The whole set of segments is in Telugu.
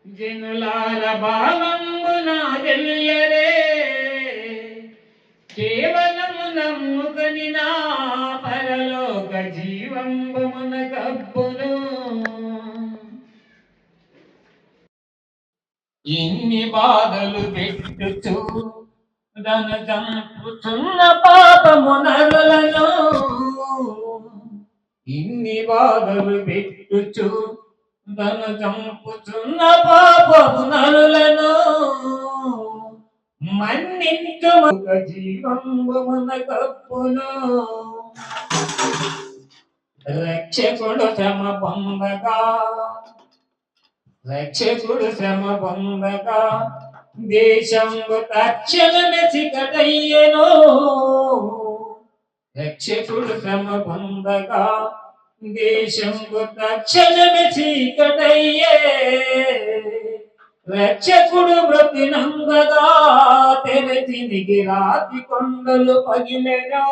జనులార భావంబున తెలియరే కేవలము నమ్ముకొని నా పరలోక జీవంబు మనకబ్బును. ఇన్ని బాధలు పెట్టుచు దన చంపుచున్న పాపము నరులను, ఇన్ని బాధలు పెట్టుచు దన చంపుచున్న పాపము నరులను మన్నించు జీవంబు మనకప్పును. రక్షకుడు శ్రమ పొందగా దేశంబు తక్షణమే చికటయ్యెను. రక్షకుడు శ్రమ పొందగా దేశంబు తక్షణమే చీకటయ్యే. రక్షకుడు బ్రతినందగా తెరచినికి రాతి కొండలు పగిలెను.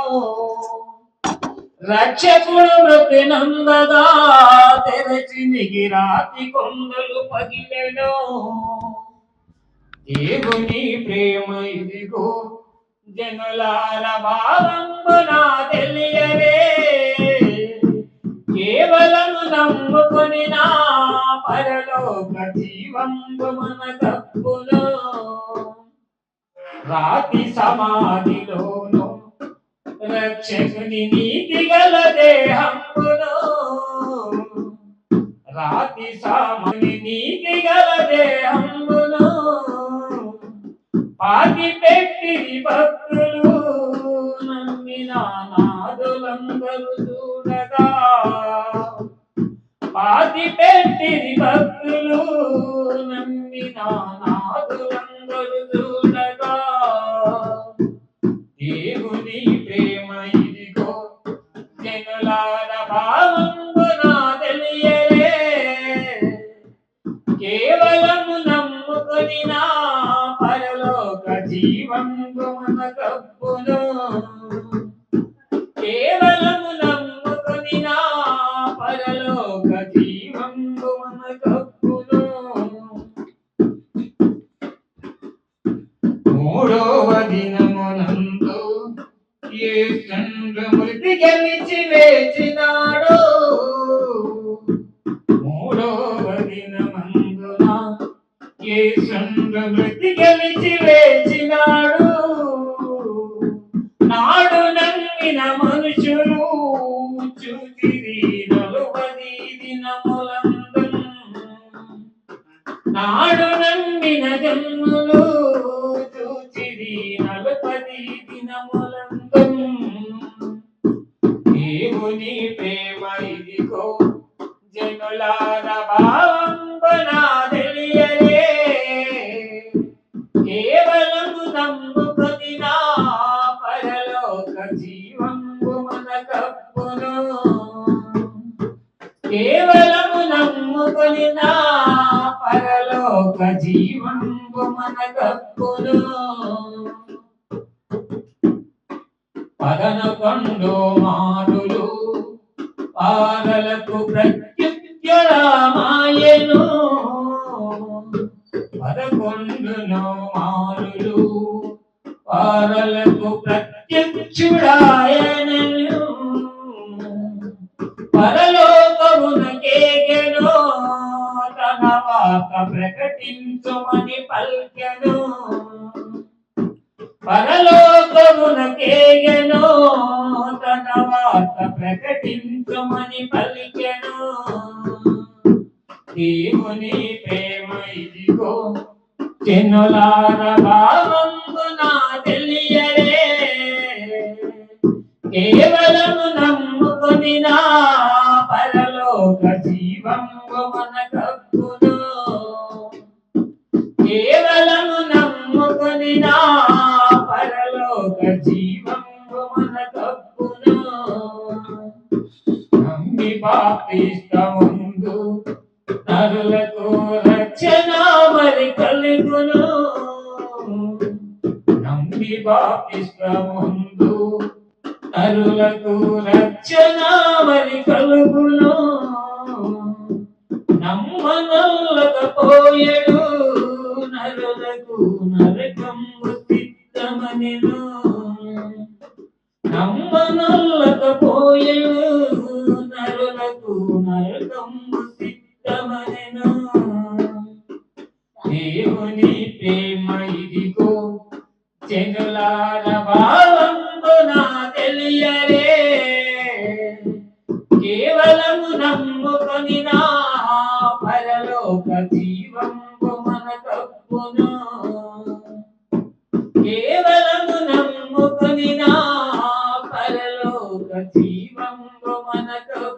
రక్షకుడు బ్రతినందగా తెరచినికి రాతి కొండలు పగిలెను. దేవుని ప్రేమ ఇదిగో జనులార భావంబున తెలియరే కేవలము నమ్ముకొని నా పరలోక జీవంబు మనకప్పును. రాతి సమాధిలోను రక్షకుని నీతి గల దేహంబును, రాతి సమాధి నీతి గల దేహంబును పాతి పెట్టి భక్తులు నమ్మిన నాదులందరూ చూడగా, పాతి పెట్టి భక్తులు నమ్మిన నాదులందరూ చూడగా. దేవుని ప్రేమ ఇదిగో జనులార భావంబున తెలియరే కేవలము నమ్ముకొని నా పరలోక జీవంబు మనకప్పును. కేవలము నమ్ముకొని నా పరలోక జీవంబు మనకప్పును. మూడవ దినమునందు యేసు మృతి గెలిచి లేచినాడు. మూడవ దినమందున యేసు మృతి గెలిచి లేచినాడు. నాడు నమ్మిన మనుషులు చూసిరి 40 దినములందు. నాడు నమ్మిన జన్ములు చూసిరి 40 దినములందు. దేవుని ప్రేమ ఇదిగో జనులార భావంబున తెలియరే కేవలము నమ్ముకొని నా పరలోక జీవంబు మనకప్పును. కేవలము నమ్ముకొని నా పరలోక జీవంబు మనకప్పును. 11 మారులు పారలకు ప్రత్యుత్తరమాయెను. 11 మారులు పారలకు ప్రత్యక్షుడాయెను. పరలోకమునకేగెను తన వార్త ప్రకటించుమని పల్కెను. పరలోకమునకేగెను తన వార్త ప్రకటించుమని పలికెను. దేవుని ప్రేమ ఇదిగో జనులార భావంబున తెలియరే కేవలము నమ్ముకొని నా పరలోక జీవంబు మనకప్పును. కేవలము నమ్ముకొని నా పరలోక జీవంబు మనకప్పును. నమ్మి బాప్తిస్మముందు నరులకు రక్షణ మరి కలుగును. నమ్మి బాప్తిస్మముందు నరులకు రక్షణ మరి కలుగును. నమ్మనల్ల జనులార భావంబున తెలియరే కేవలము నమ్ముకొని నా పరలోక జీవంబు మన కప్పును కేవలము నమ్ముకొని నా పరలోక జీవంబు మన కప్పును